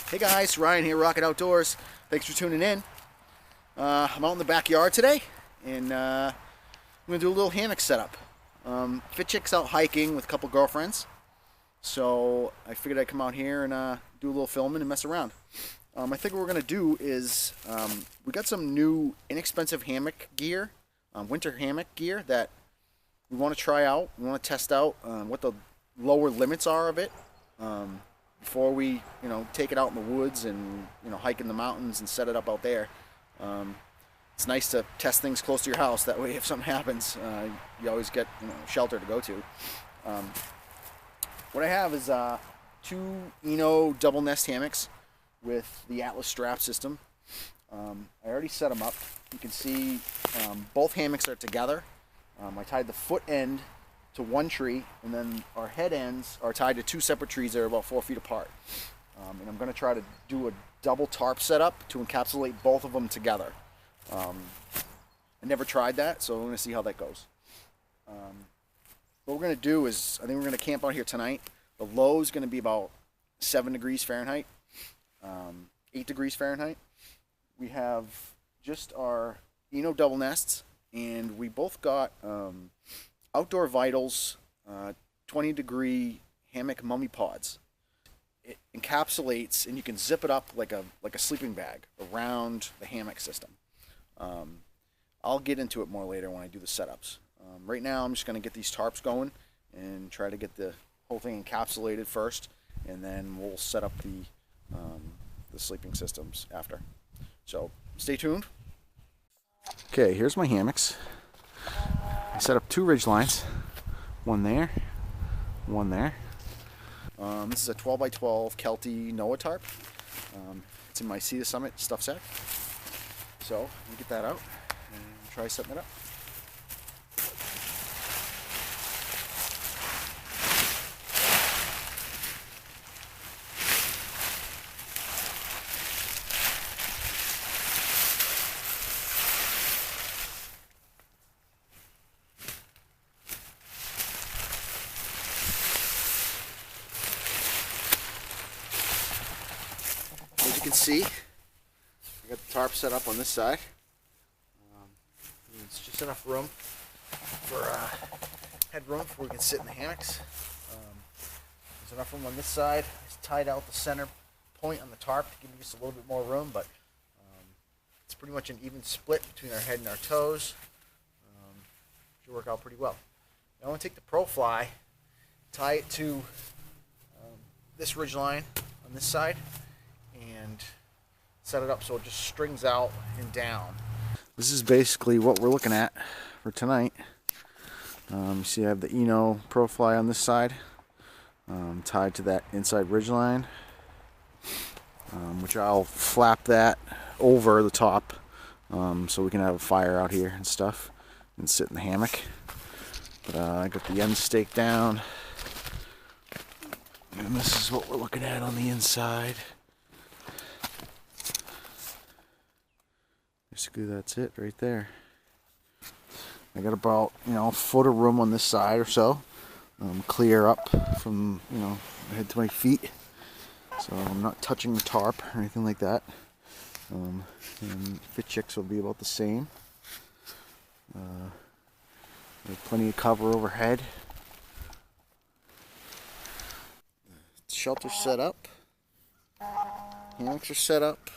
Hey guys, Ryan here, Rockett Outdoors. Thanks for tuning in. I'm out in the backyard today, and I'm going to do a little hammock setup. Fitchick's out hiking with a couple girlfriends, so I figured I'd come out here and do a little filming and mess around. I think what we're going to do is, we got some new inexpensive hammock gear, winter hammock gear that we want to try out. We want to test out what the lower limits are of it. Before we, take it out in the woods and, hike in the mountains and set it up out there. It's nice to test things close to your house. That way, if something happens, you always get, shelter to go to. What I have is two double nest hammocks with the Atlas strap system. I already set them up. You can see both hammocks are together. I tied the foot end to one tree, and then our head ends are tied to two separate trees that are about 4 feet apart. And I'm going to try to do a double tarp setup to encapsulate both of them together. I never tried that, so I'm going to see how that goes. What we're going to do is, I think we're going to camp out here tonight. The low is going to be about 7 degrees Fahrenheit, 8 degrees Fahrenheit. We have just our double nests, and we both got Outdoor Vitals 20-degree hammock mummy pods. It encapsulates, and you can zip it up like a sleeping bag around the hammock system. I'll get into it more later when I do the setups. Right now I'm just going to get these tarps going and try to get the whole thing encapsulated first, and then we'll set up the sleeping systems after. So stay tuned. Okay, here's my hammocks. I set up two ridge lines, one there, one there. This is a 12x12 Kelty Noah tarp. It's in my See the Summit stuff sack. So let me get that out and try setting it up. As you can see, I got the tarp set up on this side. It's just enough room for headroom for we can sit in the hammocks. There's enough room on this side. It's tied out the center point on the tarp to give me just a little bit more room, but it's pretty much an even split between our head and our toes. Should work out pretty well. Now I want to take the Pro Fly, tie it to this ridge line on this side, and set it up so it just strings out and down. This is basically what we're looking at for tonight. You see I have the Pro Fly on this side, tied to that inside ridge line, which I'll flap that over the top so we can have a fire out here and stuff and sit in the hammock. But I got the end staked down, and this is what we're looking at on the inside. Basically that's it right there. I got about a foot of room on this side or so, clear up from my head to my feet, so I'm not touching the tarp or anything like that. And Fitchicks will be about the same. There's plenty of cover overhead. Shelter's set up. Hammocks are set up.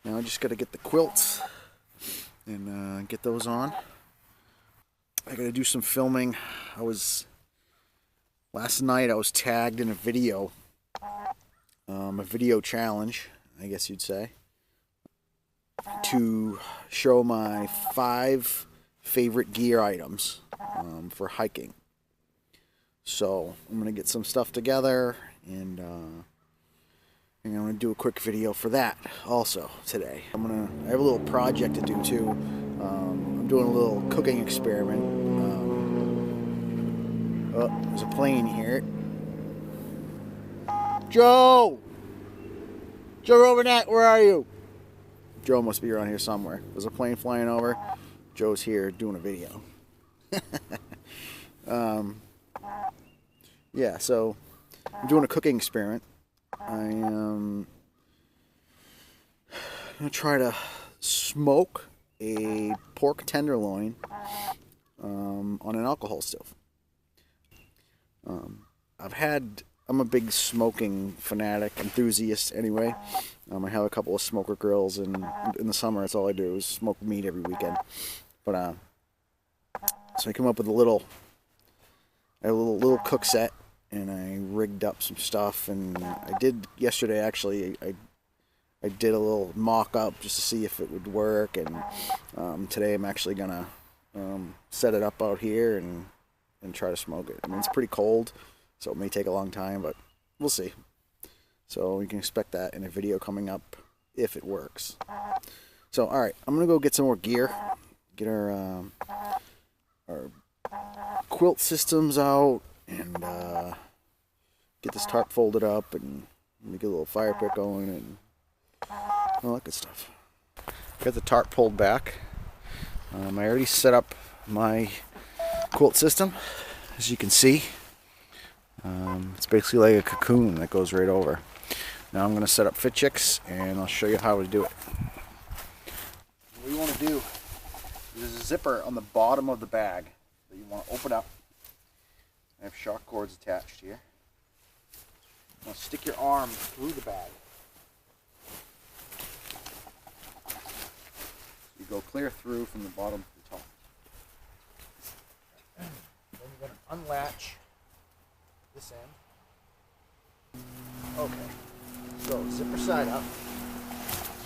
Now I just got to get the quilts and get those on. I got to do some filming. Last night I was tagged in a video challenge, I guess you'd say, to show my 5 favorite gear items for hiking. So I'm going to get some stuff together, and I'm going to do a quick video for that also today. I have a little project to do too. I'm doing a little cooking experiment. Oh, there's a plane here. Joe! Joe Robinette, where are you? Joe must be around here somewhere. There's a plane flying over. Joe's here doing a video. Yeah, so I'm doing a cooking experiment. I am going to try to smoke a pork tenderloin on an alcohol stove. I'm a big smoking fanatic, enthusiast anyway. I have a couple of smoker grills, and in the summer, that's all I do is smoke meat every weekend. But so I come up with a little cook set, and I rigged up some stuff. And I did yesterday actually. I did a little mock-up just to see if it would work, and today I'm actually gonna set it up out here and try to smoke it. I mean, it's pretty cold, so it may take a long time, but we'll see. So you can expect that in a video coming up if it works. So, all right, I'm gonna go get some more gear, get our quilt systems out, and get this tarp folded up, and make a little fire pit going, and all that good stuff. Got the tarp pulled back. I already set up my quilt system, as you can see. It's basically like a cocoon that goes right over. Now I'm going to set up fit chicks, and I'll show you how to do it. What you want to do is there's a zipper on the bottom of the bag that you want to open up. I have shock cords attached here. You want to stick your arm through the bag. You go clear through from the bottom to the top. Then you're going to unlatch this end. Okay, so zipper side up,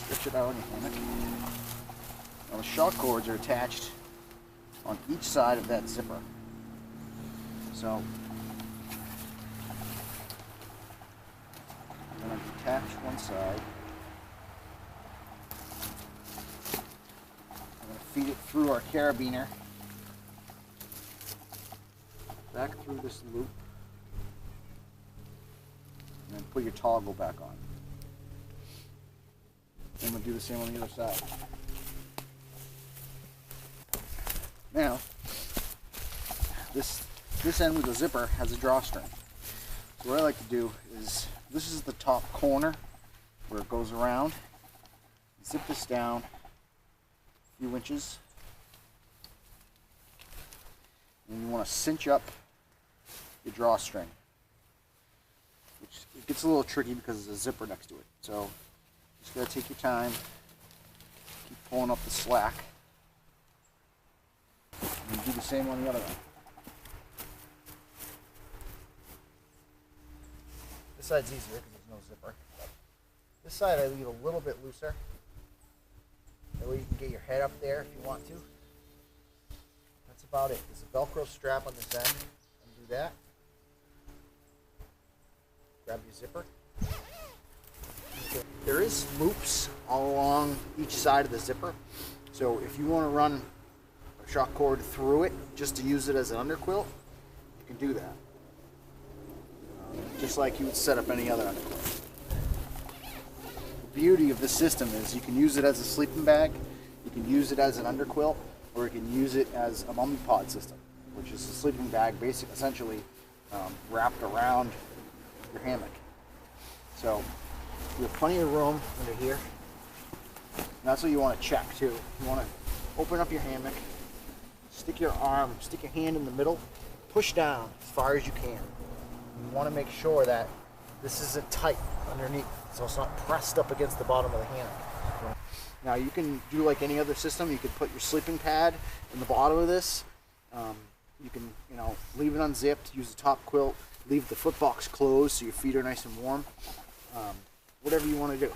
stretch it out in your hammock. Now the shock cords are attached on each side of that zipper. So I'm going to detach one side. I'm going to feed it through our carabiner, back through this loop. And then put your toggle back on. And we'll do the same on the other side. Now, this end with the zipper has a drawstring. So what I like to do is, this is the top corner where it goes around. Zip this down a few inches. And you want to cinch up your drawstring. Which it gets a little tricky because there's a zipper next to it. So just gotta take your time, keep pulling up the slack, and do the same on the other one. This side's easier because there's no zipper. This side I leave a little bit looser. That way you can get your head up there if you want to. That's about it. There's a Velcro strap on this end. Undo that. Grab your zipper. Okay. There is loops all along each side of the zipper. So if you want to run a shock cord through it just to use it as an underquilt, you can do that. Just like you would set up any other underquilt. The beauty of this system is you can use it as a sleeping bag, you can use it as an underquilt, or you can use it as a mummy pod system, which is a sleeping bag essentially wrapped around your hammock. So you have plenty of room under here. And that's what you want to check too. You want to open up your hammock, stick your hand in the middle, push down as far as you can. You want to make sure that this isn't tight underneath, so it's not pressed up against the bottom of the hammock. Now you can do like any other system. You could put your sleeping pad in the bottom of this. You can, leave it unzipped, use the top quilt, leave the foot box closed so your feet are nice and warm. Whatever you want to do.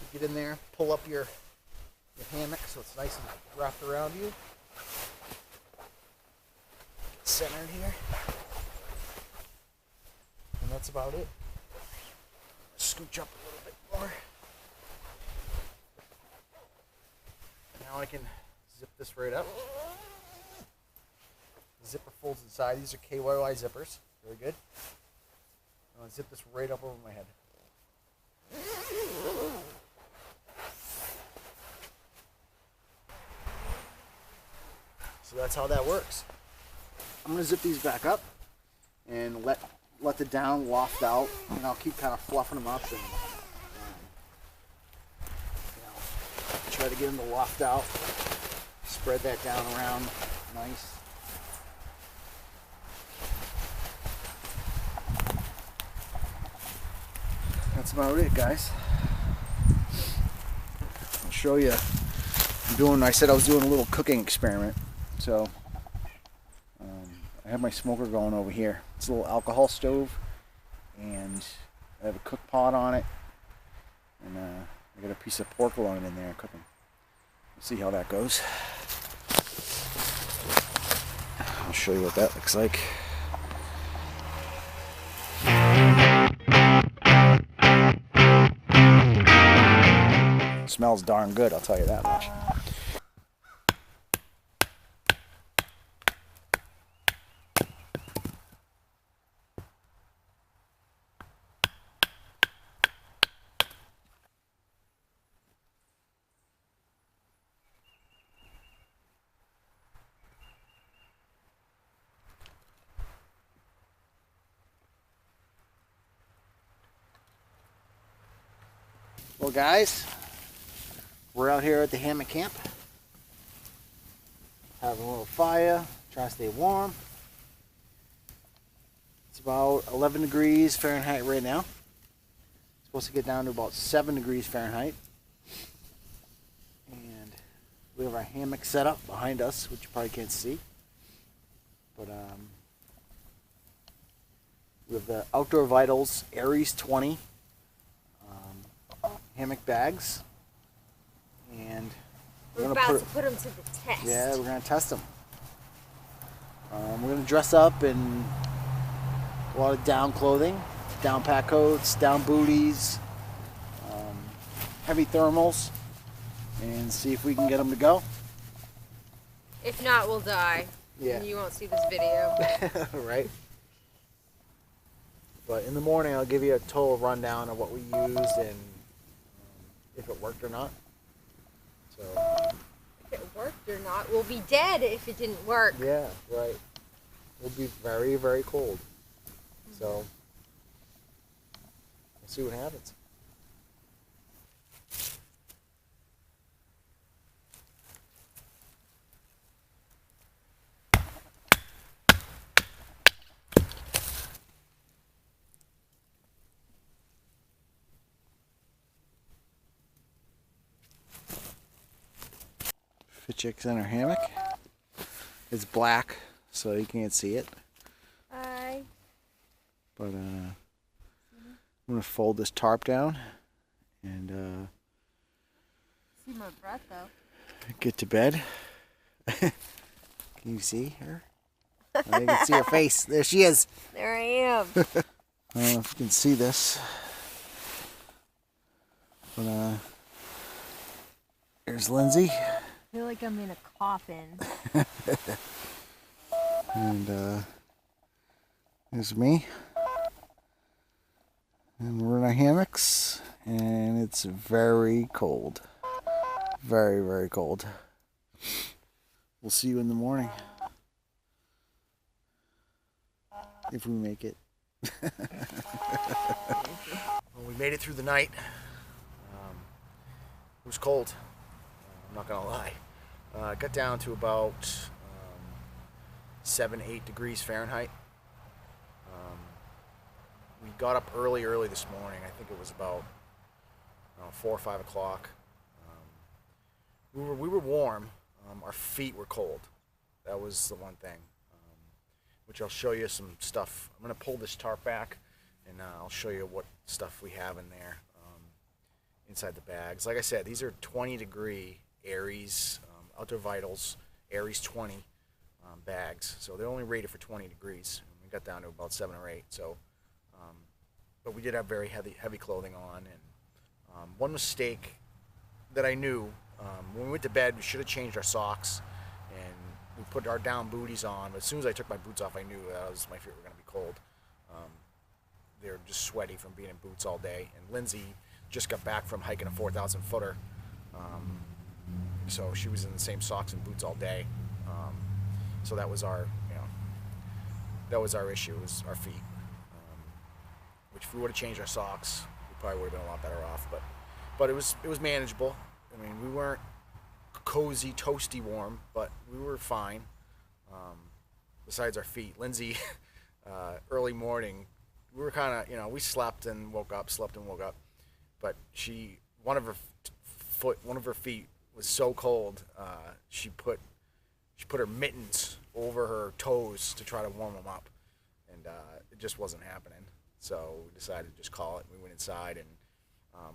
You get in there, pull up your hammock so it's nice and wrapped around you. Centered here. And that's about it. Scooch up a little bit more. Now I can zip this right up. The zipper folds inside. These are KYY zippers. Very good. I'm going to zip this right up over my head. So that's how that works. I'm gonna zip these back up and let the down loft out, and I'll keep kind of fluffing them up and try to get them to loft out. Spread that down around nice. That's about it, guys. I'll show you. I said I was doing a little cooking experiment. So I have my smoker going over here. It's a little alcohol stove, and I have a cook pot on it, and I got a piece of pork loin in there cooking. We'll see how that goes. I'll show you what that looks like. It smells darn good, I'll tell you that much. Well, guys, we're out here at the hammock camp, having a little fire, trying to stay warm. It's about 11 degrees Fahrenheit right now. It's supposed to get down to about 7 degrees Fahrenheit. And we have our hammock set up behind us, which you probably can't see. But we have the Outdoor Vitals Aerie 20 hammock bags, and we're about to put them to the test. Yeah, we're going to test them. We're going to dress up in a lot of down clothing, down pack coats, down booties, heavy thermals, and see if we can get them to go. If not, we'll die. Yeah. And you won't see this video. Right. But in the morning, I'll give you a total rundown of what we used and if it worked or not. So if it worked or not, we'll be dead if it didn't work. Yeah, right. We'll be very, very cold. So we'll see what happens. Chicks in our hammock. It's black, so you can't see it. Hi. But I'm gonna fold this tarp down and See my breath though. get to bed. Can you see her? I can see her face. There she is. There I am. I don't know if you can see this, but there's Lindsay. I feel like I'm in a coffin. And there's me. And we're in our hammocks, and it's very cold. Very, very cold. We'll see you in the morning. If we make it. Well, we made it through the night. It was cold. I'm not gonna lie. It got down to about 7-8 degrees Fahrenheit. We got up early this morning. I think it was about 4 or 5 o'clock. We were warm. Our feet were cold. That was the one thing. Which I'll show you some stuff. I'm gonna pull this tarp back, and I'll show you what stuff we have in there inside the bags. Like I said, these are 20-degree Aries, Outdoor Vitals, Aerie 20 bags. So they're only rated for 20 degrees. And we got down to about 7 or 8. So, but we did have very heavy clothing on. And one mistake that I knew, when we went to bed, we should have changed our socks, and we put our down booties on. But as soon as I took my boots off, I knew that my feet were going to be cold. They're just sweaty from being in boots all day. And Lindsay just got back from hiking a 4,000 footer. So she was in the same socks and boots all day. So that was our, that was our issue, was our feet. Which if we would have changed our socks, we probably would have been a lot better off. But it was manageable. I mean, we weren't cozy, toasty warm, but we were fine. Besides our feet, Lindsay, early morning, we were kind of, we slept and woke up, but one of her feet was so cold, she put her mittens over her toes to try to warm them up, and it just wasn't happening. So we decided to just call it. We went inside, and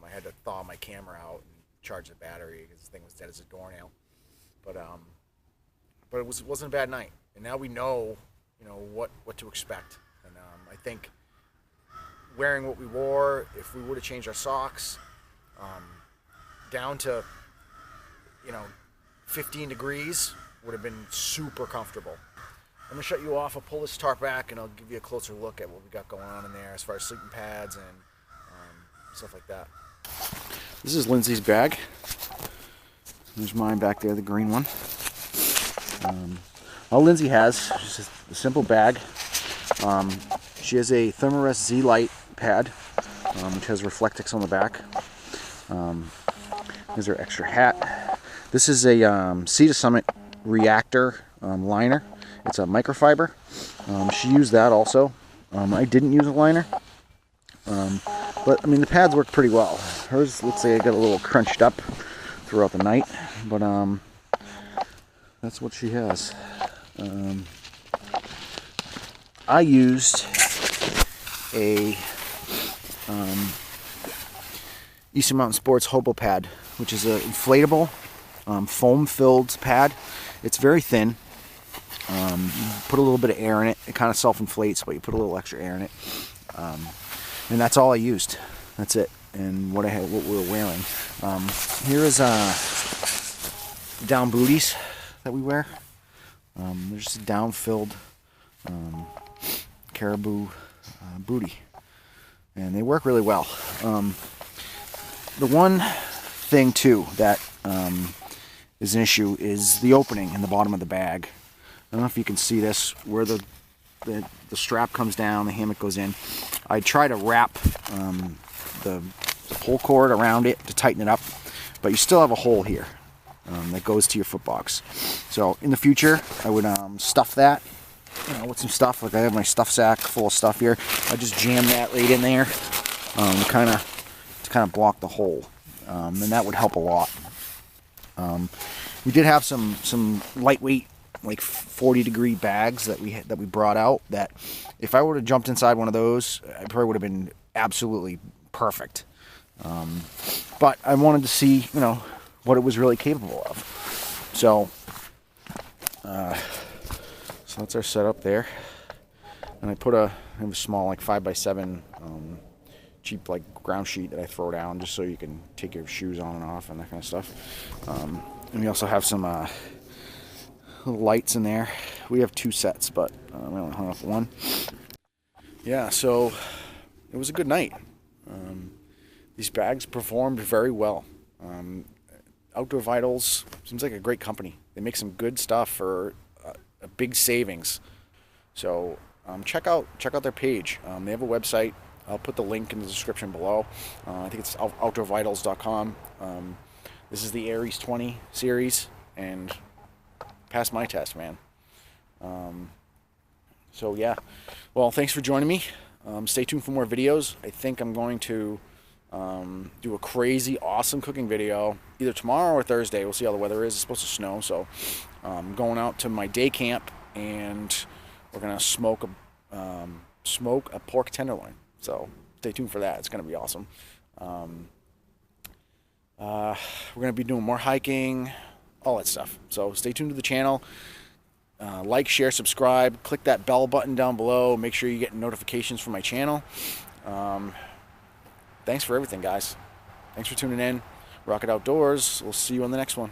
I had to thaw my camera out and charge the battery because the thing was dead as a doornail. But it wasn't a bad night, and now we know, what to expect. And I think wearing what we wore, if we would have changed our socks down to 15 degrees, would have been super comfortable. I'm going to shut you off. I'll pull this tarp back and I'll give you a closer look at what we got going on in there as far as sleeping pads and stuff like that. This is Lindsay's bag. There's mine back there, the green one. All Lindsay has is just a simple bag. She has a Thermarest Z-Lite pad, which has Reflectix on the back. Here's her extra hat. This is a Sea to Summit reactor liner. It's a microfiber. She used that also. I didn't use a liner. But I mean, the pads work pretty well. Hers looks like it got a little crunched up throughout the night, but that's what she has. I used a Eastern Mountain Sports Hobo pad, which is an inflatable, foam-filled pad. It's very thin. You put a little bit of air in it. It kind of self-inflates, but you put a little extra air in it. And that's all I used. That's it. And what we were wearing. Here is down booties that we wear. They're just a down-filled caribou booty, and they work really well. The one thing too that is an issue is the opening in the bottom of the bag. I don't know if you can see this, where the strap comes down, the hammock goes in. I try to wrap the pull cord around it to tighten it up, but you still have a hole here that goes to your foot box. So in the future, I would stuff that, with some stuff. Like I have my stuff sack full of stuff here. I just jam that right in there, to kind of block the hole, and that would help a lot. We did have some lightweight, like 40-degree bags that we brought out, that if I would have jumped inside one of those, I probably would have been absolutely perfect. But I wanted to see, what it was really capable of. So that's our setup there. And I have a small, like 5x7 cheap, like ground sheet that I throw down just so you can take your shoes on and off and that kind of stuff. And we also have some little lights in there. We have 2 sets, but we only hung up one. Yeah, so it was a good night. These bags performed very well. Outdoor Vitals seems like a great company. They make some good stuff for a big savings. So check out their page. They have a website. I'll put the link in the description below. I think it's outdoorvitals.com. This is the Aries 20 series, and passed my test, man. So yeah, well, thanks for joining me. Stay tuned for more videos. I think I'm going to do a crazy awesome cooking video either tomorrow or Thursday. We'll see how the weather is. It's supposed to snow, so I'm going out to my day camp, and we're gonna smoke a pork tenderloin. So stay tuned for that. It's gonna be awesome. We're gonna be doing more hiking, all that stuff. So stay tuned to the channel. Like, share, subscribe. Click that bell button down below. Make sure you get notifications from my channel. Thanks for everything, guys. Thanks for tuning in. Rockett Outdoors. We'll see you on the next one.